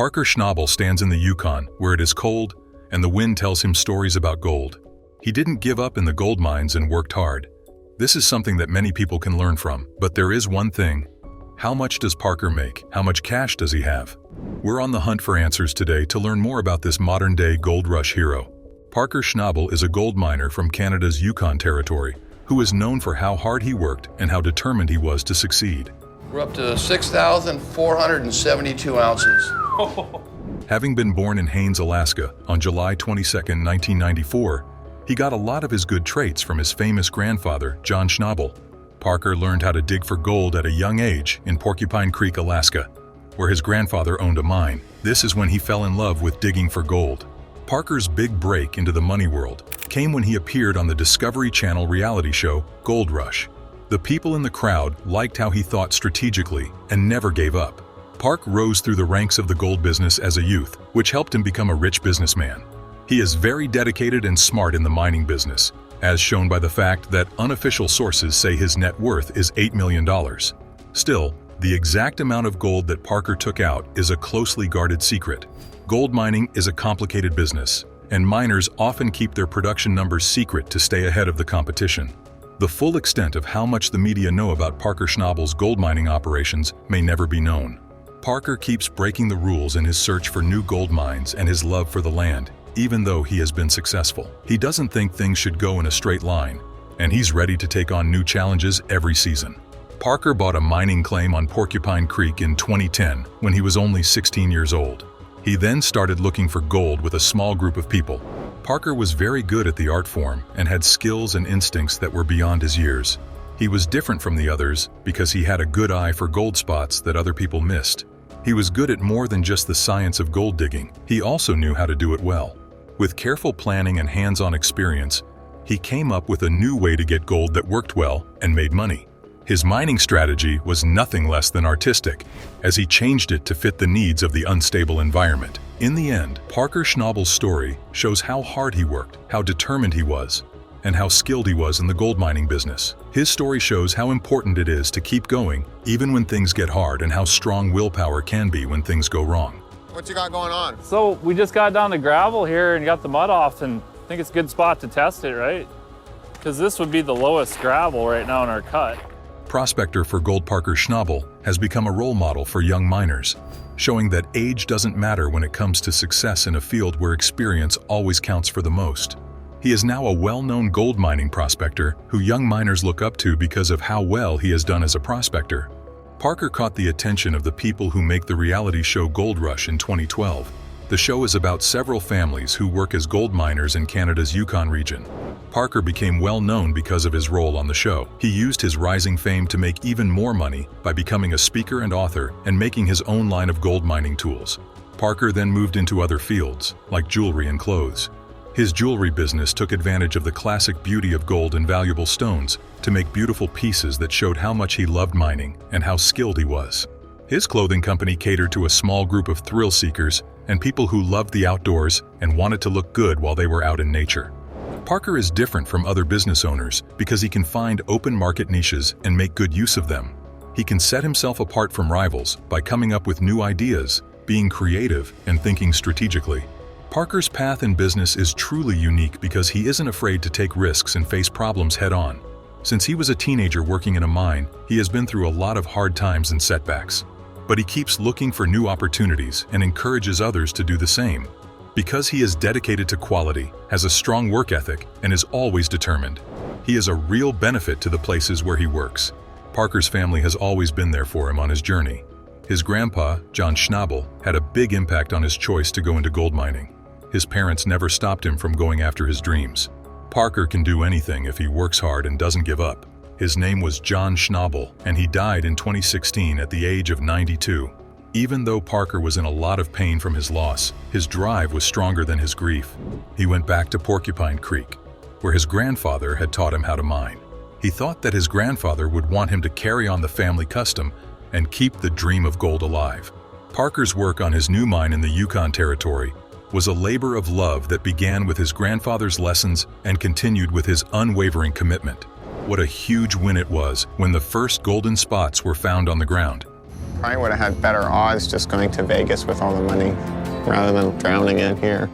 Parker Schnabel stands in the Yukon, where it is cold, and the wind tells him stories about gold. He didn't give up in the gold mines and worked hard. This is something that many people can learn from, but there is one thing. How much does Parker make? How much cash does he have? We're on the hunt for answers today to learn more about this modern-day gold rush hero. Parker Schnabel is a gold miner from Canada's Yukon territory, who is known for how hard he worked and how determined he was to succeed. We're up to 6,472 ounces. Having been born in Haines, Alaska, on July 22, 1994, he got a lot of his good traits from his famous grandfather, John Schnabel. Parker learned how to dig for gold at a young age in Porcupine Creek, Alaska, where his grandfather owned a mine. This is when he fell in love with digging for gold. Parker's big break into the money world came when he appeared on the Discovery Channel reality show, Gold Rush. The people in the crowd liked how he thought strategically and never gave up. Park rose through the ranks of the gold business as a youth, which helped him become a rich businessman. He is very dedicated and smart in the mining business, as shown by the fact that unofficial sources say his net worth is $8 million. Still, the exact amount of gold that Parker took out is a closely guarded secret. Gold mining is a complicated business, and miners often keep their production numbers secret to stay ahead of the competition. The full extent of how much the media know about Parker Schnabel's gold mining operations may never be known. Parker keeps breaking the rules in his search for new gold mines and his love for the land, even though he has been successful. He doesn't think things should go in a straight line, and he's ready to take on new challenges every season. Parker bought a mining claim on Porcupine Creek in 2010 when he was only 16 years old. He then started looking for gold with a small group of people. Parker was very good at the art form and had skills and instincts that were beyond his years. He was different from the others because he had a good eye for gold spots that other people missed. He was good at more than just the science of gold digging. He also knew how to do it well. With careful planning and hands-on experience, he came up with a new way to get gold that worked well and made money. His mining strategy was nothing less than artistic, as he changed it to fit the needs of the unstable environment. In the end, Parker Schnabel's story shows how hard he worked, how determined he was, and how skilled he was in the gold mining business. His story shows how important it is to keep going, even when things get hard, and how strong willpower can be when things go wrong. What you got going on? So we just got down to gravel here and got the mud off, and I think it's a good spot to test it, right? Because this would be the lowest gravel right now in our cut. Prospector for gold Parker Schnabel has become a role model for young miners, showing that age doesn't matter when it comes to success in a field where experience always counts for the most. He is now a well-known gold mining prospector who young miners look up to because of how well he has done as a prospector. Parker caught the attention of the people who make the reality show Gold Rush in 2012. The show is about several families who work as gold miners in Canada's Yukon region. Parker became well known because of his role on the show. He used his rising fame to make even more money by becoming a speaker and author and making his own line of gold mining tools. Parker then moved into other fields, like jewelry and clothes. His jewelry business took advantage of the classic beauty of gold and valuable stones to make beautiful pieces that showed how much he loved mining and how skilled he was. His clothing company catered to a small group of thrill seekers and people who loved the outdoors and wanted to look good while they were out in nature. Parker is different from other business owners because he can find open market niches and make good use of them. He can set himself apart from rivals by coming up with new ideas, being creative, and thinking strategically. Parker's path in business is truly unique because he isn't afraid to take risks and face problems head-on. Since he was a teenager working in a mine, he has been through a lot of hard times and setbacks. But he keeps looking for new opportunities and encourages others to do the same. Because he is dedicated to quality, has a strong work ethic, and is always determined, he is a real benefit to the places where he works. Parker's family has always been there for him on his journey. His grandpa, John Schnabel, had a big impact on his choice to go into gold mining. His parents never stopped him from going after his dreams. Parker can do anything if he works hard and doesn't give up. His name was John Schnabel, and he died in 2016 at the age of 92. Even though Parker was in a lot of pain from his loss, his drive was stronger than his grief. He went back to Porcupine Creek, where his grandfather had taught him how to mine. He thought that his grandfather would want him to carry on the family custom and keep the dream of gold alive. Parker's work on his new mine in the Yukon territory was a labor of love that began with his grandfather's lessons and continued with his unwavering commitment. What a huge win it was when the first golden spots were found on the ground. Probably would have had better odds just going to Vegas with all the money rather than drowning in here.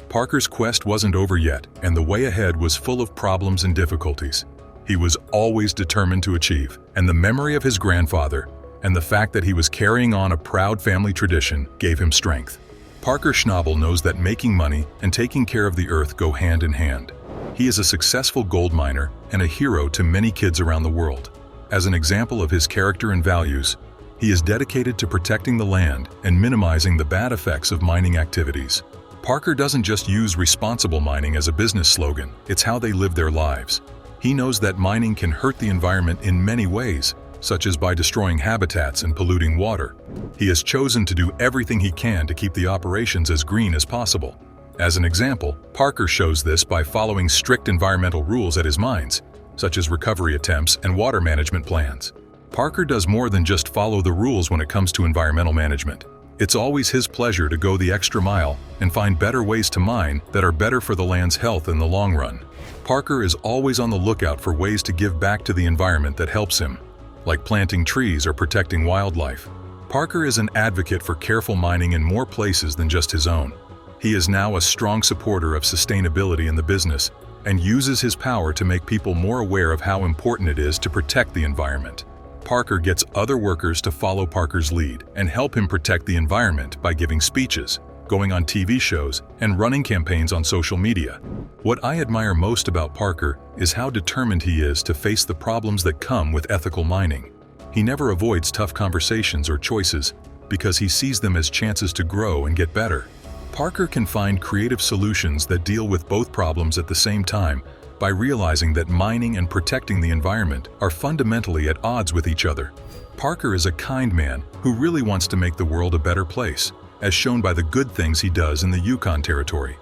Parker's quest wasn't over yet, and the way ahead was full of problems and difficulties. He was always determined to achieve, and the memory of his grandfather and the fact that he was carrying on a proud family tradition gave him strength. Parker Schnabel knows that making money and taking care of the earth go hand in hand. He is a successful gold miner and a hero to many kids around the world. As an example of his character and values, he is dedicated to protecting the land and minimizing the bad effects of mining activities. Parker doesn't just use responsible mining as a business slogan, it's how they live their lives. He knows that mining can hurt the environment in many ways, such as by destroying habitats and polluting water. He has chosen to do everything he can to keep the operations as green as possible. As an example, Parker shows this by following strict environmental rules at his mines, such as recovery attempts and water management plans. Parker does more than just follow the rules when it comes to environmental management. It's always his pleasure to go the extra mile and find better ways to mine that are better for the land's health in the long run. Parker is always on the lookout for ways to give back to the environment that helps him, like planting trees or protecting wildlife. Parker is an advocate for careful mining in more places than just his own. He is now a strong supporter of sustainability in the business and uses his power to make people more aware of how important it is to protect the environment. Parker gets other workers to follow Parker's lead and help him protect the environment by giving speeches, going on TV shows, and running campaigns on social media. What I admire most about Parker is how determined he is to face the problems that come with ethical mining. He never avoids tough conversations or choices because he sees them as chances to grow and get better. Parker can find creative solutions that deal with both problems at the same time by realizing that mining and protecting the environment are fundamentally at odds with each other. Parker is a kind man who really wants to make the world a better place, as shown by the good things he does in the Yukon Territory.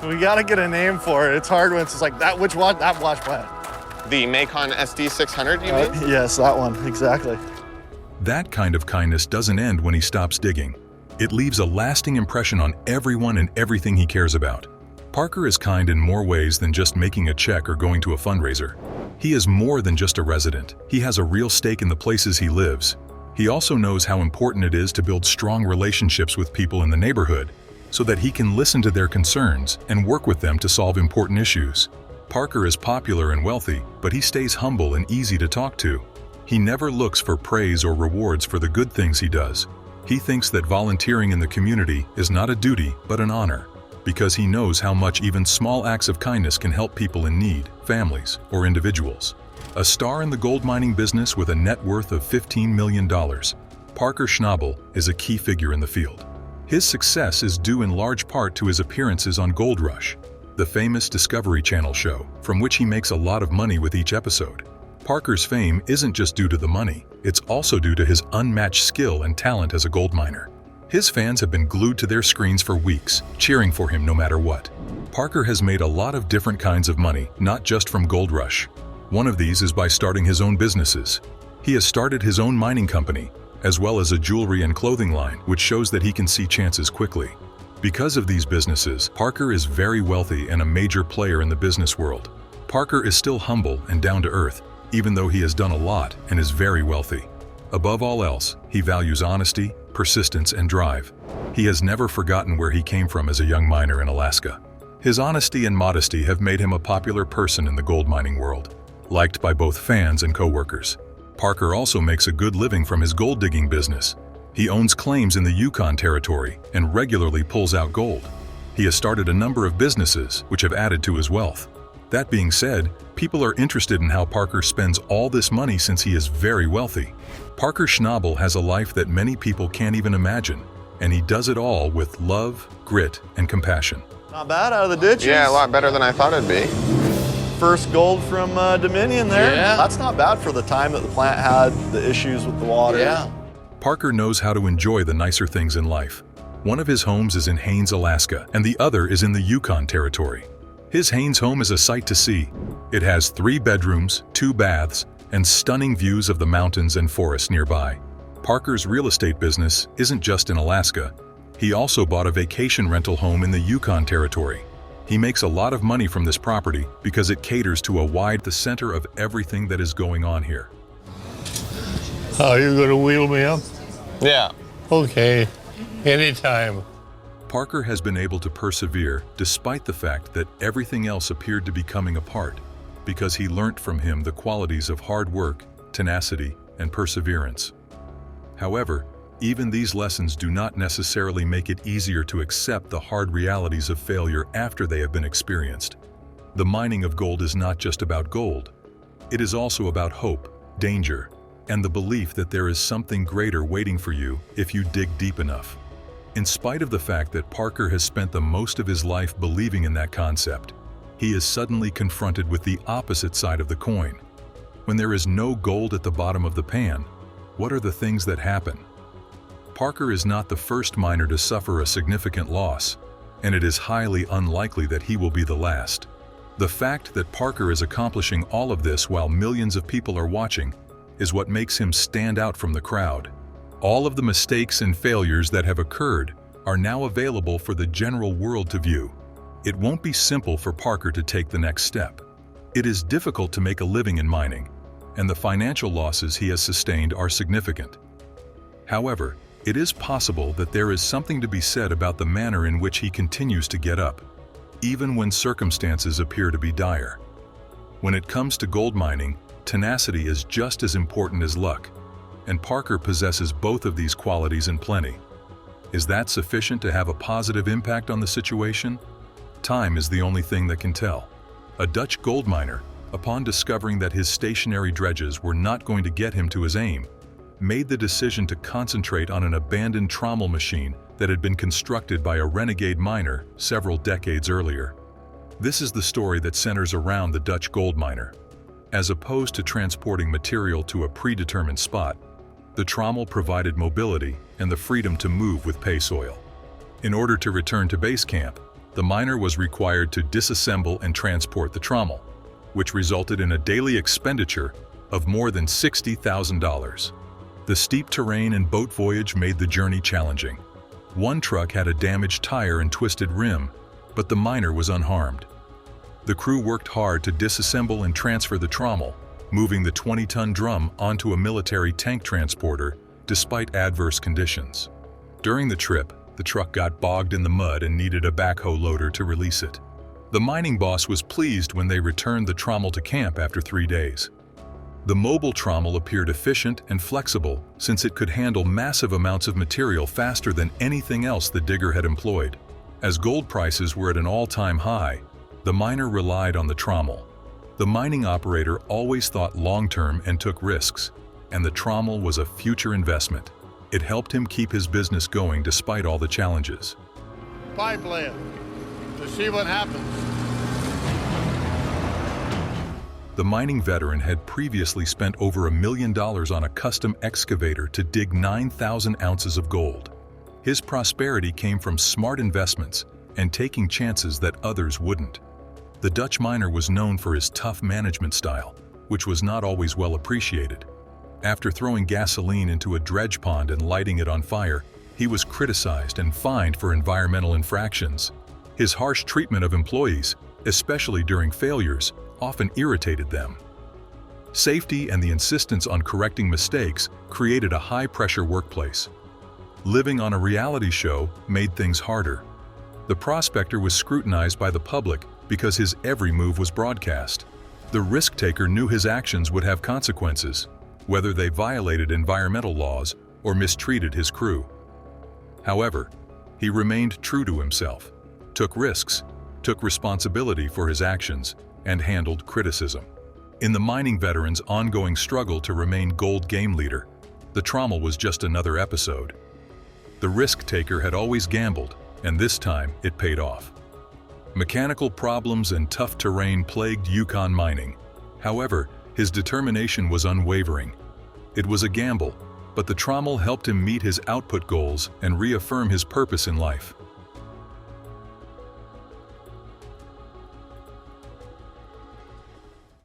We gotta get a name for it. It's hard when it's like that. Which one? That wash plant. The Macon SD600, you mean? Yes, that one, exactly. That kind of kindness doesn't end when he stops digging. It leaves a lasting impression on everyone and everything he cares about. Parker is kind in more ways than just making a check or going to a fundraiser. He is more than just a resident. He has a real stake in the places he lives. He also knows how important it is to build strong relationships with people in the neighborhood so that he can listen to their concerns and work with them to solve important issues. Parker is popular and wealthy, but he stays humble and easy to talk to. He never looks for praise or rewards for the good things he does. He thinks that volunteering in the community is not a duty, but an honor, because he knows how much even small acts of kindness can help people in need, families, or individuals. A star in the gold mining business with a net worth of $15 million, Parker Schnabel is a key figure in the field. His success is due in large part to his appearances on Gold Rush, the famous Discovery Channel show, from which he makes a lot of money with each episode. Parker's fame isn't just due to the money, it's also due to his unmatched skill and talent as a gold miner. His fans have been glued to their screens for weeks, cheering for him no matter what. Parker has made a lot of different kinds of money, not just from Gold Rush. One of these is by starting his own businesses. He has started his own mining company, as well as a jewelry and clothing line, which shows that he can see chances quickly. Because of these businesses, Parker is very wealthy and a major player in the business world. Parker is still humble and down to earth, even though he has done a lot and is very wealthy. Above all else, he values honesty, persistence, and drive. He has never forgotten where he came from as a young miner in Alaska. His honesty and modesty have made him a popular person in the gold mining world, liked by both fans and co-workers. Parker also makes a good living from his gold digging business. He owns claims in the Yukon Territory and regularly pulls out gold. He has started a number of businesses which have added to his wealth. That being said, people are interested in how Parker spends all this money since he is very wealthy. Parker Schnabel has a life that many people can't even imagine, and he does it all with love, grit, and compassion. Not bad out of the ditches. Yeah, a lot better than I thought it'd be. First gold from Dominion there. Yeah. That's not bad for the time that the plant had the issues with the water. Yeah. Parker knows how to enjoy the nicer things in life. One of his homes is in Haines, Alaska, and the other is in the Yukon Territory. His Haines home is a sight to see. It has 3 bedrooms, 2 baths, and stunning views of the mountains and forests nearby. Parker's real estate business isn't just in Alaska. He also bought a vacation rental home in the Yukon Territory. He makes a lot of money from this property because it caters to the center of everything that is going on here. Oh, you're gonna wheel me up? Yeah. Okay, anytime. Parker has been able to persevere despite the fact that everything else appeared to be coming apart, because he learnt from him the qualities of hard work, tenacity, and perseverance. However, even these lessons do not necessarily make it easier to accept the hard realities of failure after they have been experienced. The mining of gold is not just about gold. It is also about hope, danger, and the belief that there is something greater waiting for you if you dig deep enough. In spite of the fact that Parker has spent the most of his life believing in that concept, he is suddenly confronted with the opposite side of the coin. When there is no gold at the bottom of the pan, what are the things that happen? Parker is not the first miner to suffer a significant loss, and it is highly unlikely that he will be the last. The fact that Parker is accomplishing all of this while millions of people are watching is what makes him stand out from the crowd. All of the mistakes and failures that have occurred are now available for the general world to view. It won't be simple for Parker to take the next step. It is difficult to make a living in mining, and the financial losses he has sustained are significant. However, it is possible that there is something to be said about the manner in which he continues to get up, even when circumstances appear to be dire. When it comes to gold mining, tenacity is just as important as luck, and Parker possesses both of these qualities in plenty. Is that sufficient to have a positive impact on the situation? Time is the only thing that can tell. A Dutch gold miner, upon discovering that his stationary dredges were not going to get him to his aim, made the decision to concentrate on an abandoned trommel machine that had been constructed by a renegade miner several decades earlier. This is the story that centers around the Dutch gold miner. As opposed to transporting material to a predetermined spot, the trommel provided mobility and the freedom to move with pay soil. In order to return to base camp, the miner was required to disassemble and transport the trommel, which resulted in a daily expenditure of more than $60,000. The steep terrain and boat voyage made the journey challenging. One truck had a damaged tire and twisted rim, but the miner was unharmed. The crew worked hard to disassemble and transfer the trommel, moving the 20-ton drum onto a military tank transporter despite adverse conditions. During the trip, the truck got bogged in the mud and needed a backhoe loader to release it. The mining boss was pleased when they returned the trommel to camp after 3 days. The mobile trommel appeared efficient and flexible since it could handle massive amounts of material faster than anything else the digger had employed. As gold prices were at an all-time high, the miner relied on the trommel. The mining operator always thought long-term and took risks, and the trommel was a future investment. It helped him keep his business going despite all the challenges. Pipe laying to see what happens. The mining veteran had previously spent over $1 million on a custom excavator to dig 9,000 ounces of gold. His prosperity came from smart investments and taking chances that others wouldn't. The Dutch miner was known for his tough management style, which was not always well appreciated. After throwing gasoline into a dredge pond and lighting it on fire, he was criticized and fined for environmental infractions. His harsh treatment of employees, especially during failures, often irritated them. Safety and the insistence on correcting mistakes created a high-pressure workplace. Living on a reality show made things harder. The prospector was scrutinized by the public because his every move was broadcast. The risk-taker knew his actions would have consequences, whether they violated environmental laws or mistreated his crew. However, he remained true to himself, took risks, took responsibility for his actions, and handled criticism. In the mining veteran's ongoing struggle to remain gold game leader, the trommel was just another episode. The risk-taker had always gambled, and this time it paid off. Mechanical problems and tough terrain plagued Yukon mining. However, his determination was unwavering. It was a gamble, but the trommel helped him meet his output goals and reaffirm his purpose in life.